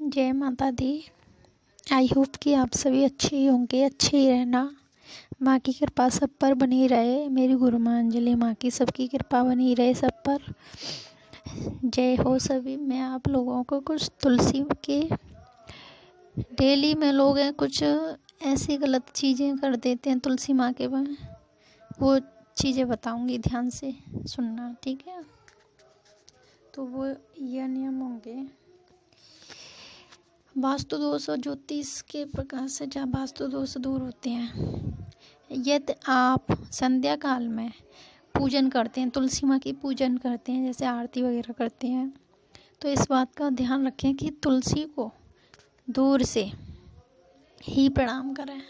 जय माता दी। I hope कि आप सभी अच्छे ही होंगे, अच्छे ही रहना। माँ की कृपा सब पर बनी रहे। मेरी गुरु माँ अंजलि माँ की सबकी कृपा बनी रहे सब पर। जय हो सभी। मैं आप लोगों को कुछ तुलसी के डेली में लोग हैं कुछ ऐसी गलत चीज़ें कर देते हैं तुलसी माँ के में, वो चीज़ें बताऊंगी, ध्यान से सुनना, ठीक है। तो वो यह नियम होंगे। वास्तु दोष और ज्योतिष के प्रकाश से जहाँ वास्तु दोष दूर होते हैं। यदि आप संध्या काल में पूजन करते हैं, तुलसी माँ की पूजन करते हैं, जैसे आरती वगैरह करते हैं, तो इस बात का ध्यान रखें कि तुलसी को दूर से ही प्रणाम करें,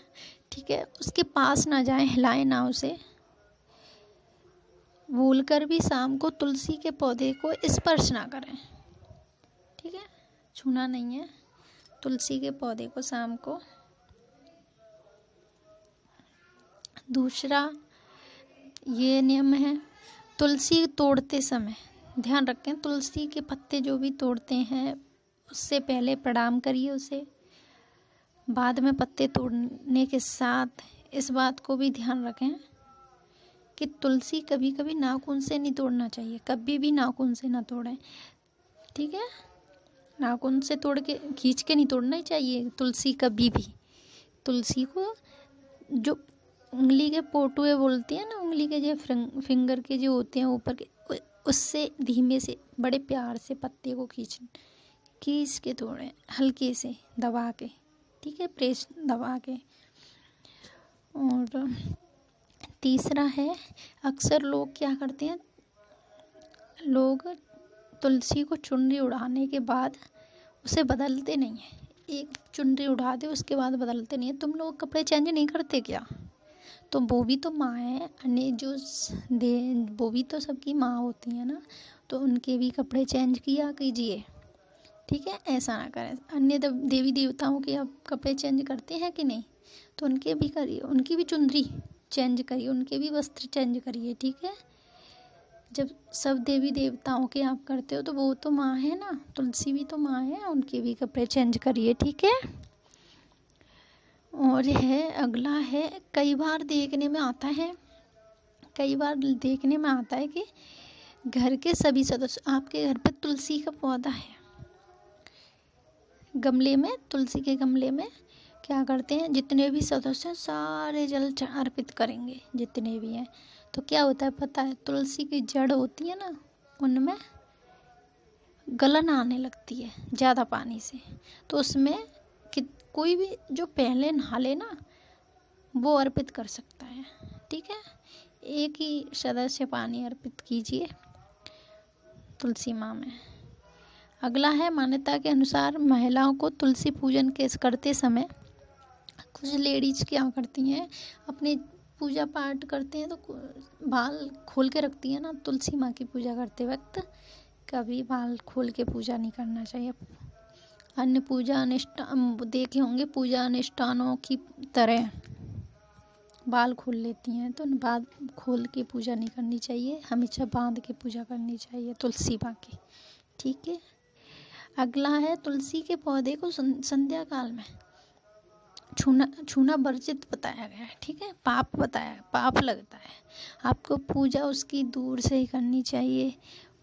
ठीक है। उसके पास ना जाएं, हिलाएं ना उसे। भूलकर भी शाम को तुलसी के पौधे को स्पर्श ना करें, ठीक है। छूना नहीं है तुलसी के पौधे को शाम को। दूसरा ये नियम है, तुलसी तोड़ते समय ध्यान रखें, तुलसी के पत्ते जो भी तोड़ते हैं उससे पहले प्रणाम करिए उसे। बाद में पत्ते तोड़ने के साथ इस बात को भी ध्यान रखें कि तुलसी कभी कभी नाखून से नहीं तोड़ना चाहिए, कभी भी नाखून से ना तोड़ें, ठीक है। नाखून से तोड़ के खींच के नहीं तोड़ना ही चाहिए तुलसी कभी भी। तुलसी को जो उंगली के पोटुए बोलती है ना, उंगली के जो फिंगर के जो होते हैं ऊपर के, उससे धीमे से बड़े प्यार से पत्ते को खींच के तोड़ें, हल्के से दबा के, ठीक है, प्रेस दबा के। और तीसरा है, अक्सर लोग क्या करते हैं, लोग तुलसी को चुनरी उड़ाने के बाद उसे बदलते नहीं है। एक चुनरी उड़ा दे उसके बाद बदलते नहीं है। तुम लोग कपड़े चेंज नहीं करते क्या? तो वो भी तो माँ है, अन्य जो वो भी तो सबकी माँ होती है ना, तो उनके भी कपड़े चेंज किया कीजिए, ठीक है। ऐसा ना करें। अन्य देवी देवताओं के आप कपड़े चेंज करते हैं कि नहीं, तो उनके भी करिए, उनकी भी चुनरी चेंज करिए, उनके भी वस्त्र चेंज करिए, ठीक है। जब सब देवी देवताओं के आप करते हो तो वो तो माँ है ना, तुलसी भी तो माँ है, उनके भी कपड़े चेंज करिए, ठीक है। और अगला है, कई बार देखने में आता है कि घर के सभी सदस्य, आपके घर पे तुलसी का पौधा है, गमले में, तुलसी के गमले में क्या करते हैं, जितने भी सदस्य हैं सारे जल अर्पित करेंगे, जितने भी हैं। तो क्या होता है पता है, तुलसी की जड़ होती है ना, उनमें गलन आने लगती है ज़्यादा पानी से। तो उसमें कोई भी जो पहले नहा ले ना, वो अर्पित कर सकता है, ठीक है। एक ही सदस्य पानी अर्पित कीजिए तुलसी माँ में। अगला है, मान्यता के अनुसार महिलाओं को तुलसी पूजन करते समय, कुछ लेडीज क्या करती हैं, अपने पूजा पाठ करते हैं तो बाल खोल के रखती है ना, तुलसी माँ की पूजा करते वक्त कभी बाल खोल के पूजा नहीं करना चाहिए। अन्य पूजा अनुष्ठान देखे होंगे, पूजा अनुष्ठानों की तरह बाल खोल लेती हैं, तो बाल खोल के पूजा नहीं करनी चाहिए, हमेशा बांध के पूजा करनी चाहिए तुलसी माँ की, ठीक है। अगला है, तुलसी के पौधे को संध्या काल में छूना वर्जित बताया गया है, ठीक है। पाप लगता है। आपको पूजा उसकी दूर से ही करनी चाहिए।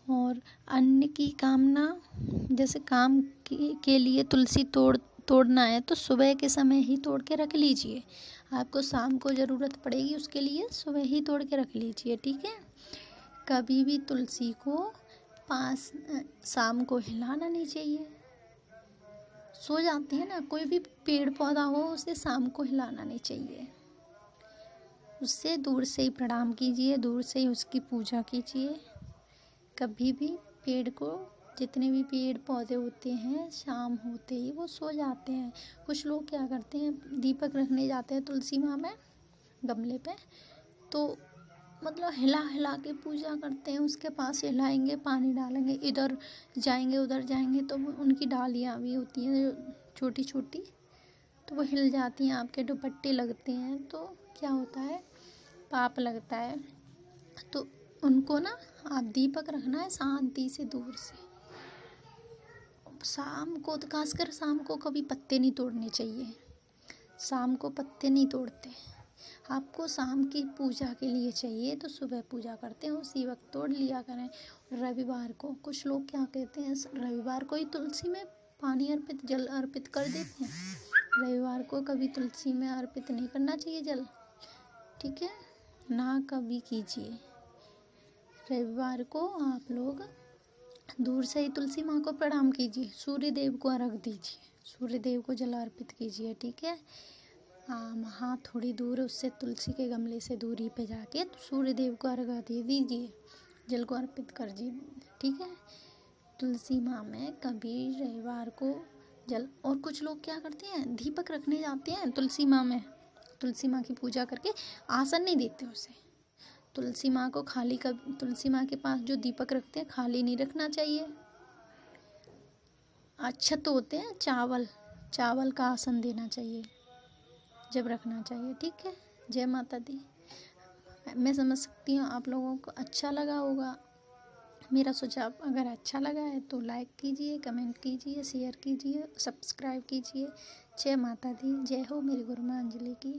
और अन्य की कामना, जैसे काम के लिए तुलसी तोड़ना है तो सुबह के समय ही तोड़ के रख लीजिए। आपको शाम को ज़रूरत पड़ेगी उसके लिए, सुबह ही तोड़ के रख लीजिए, ठीक है। कभी भी तुलसी को शाम को हिलाना नहीं चाहिए। सो जाती है ना, कोई भी पेड़ पौधा हो उसे शाम को हिलाना नहीं चाहिए। उससे दूर से ही प्रणाम कीजिए, दूर से ही उसकी पूजा कीजिए। कभी भी पेड़ को, जितने भी पेड़ पौधे होते हैं शाम होते ही वो सो जाते हैं। कुछ लोग क्या करते हैं, दीपक रखने जाते हैं तुलसी माँ में गमले पे, तो मतलब हिला हिला के पूजा करते हैं, उसके पास हिलाएंगे, पानी डालेंगे, इधर जाएंगे उधर जाएंगे, तो उनकी डालियाँ भी होती हैं छोटी छोटी, तो वो हिल जाती हैं, आपके दुपट्टे लगते हैं, तो क्या होता है, पाप लगता है। तो उनको ना आप दीपक रखना है शांति से, दूर से शाम को, तो खासकर शाम को कभी पत्ते नहीं तोड़ने चाहिए। शाम को पत्ते नहीं तोड़ते। आपको शाम की पूजा के लिए चाहिए तो सुबह पूजा करते हैं, उसी वक्त तोड़ लिया करें। रविवार को कुछ लोग क्या कहते हैं, रविवार को ही तुलसी में पानी अर्पित, जल अर्पित कर देते हैं। रविवार को कभी तुलसी में अर्पित नहीं करना चाहिए जल, ठीक है, ना कभी कीजिए। रविवार को आप लोग दूर से ही तुलसी माँ को प्रणाम कीजिए, सूर्य देव को अर्घ दीजिए, सूर्य देव को जल अर्पित कीजिए, ठीक है। हाँ, थोड़ी दूर उससे तुलसी के गमले से दूरी पे जाके सूर्य देव को अर्घ दे दीजिए, जल को अर्पित कर दीजिए, ठीक है। तुलसी माँ में कभी रविवार को जल, और कुछ लोग क्या करते हैं, दीपक रखने जाते हैं तुलसी माँ में, तुलसी माँ की पूजा करके आसन नहीं देते उसे। तुलसी माँ को खाली, तुलसी माँ के पास जो दीपक रखते हैं खाली नहीं रखना चाहिए। अक्षत होते हैं, चावल का आसन देना चाहिए जब रखना चाहिए, ठीक है। जय माता दी। मैं समझ सकती हूँ आप लोगों को अच्छा लगा होगा मेरा सुझाव। अगर अच्छा लगा है तो लाइक कीजिए, कमेंट कीजिए, शेयर कीजिए, सब्सक्राइब कीजिए। जय माता दी। जय हो मेरी गुरु माँ अंजलि की।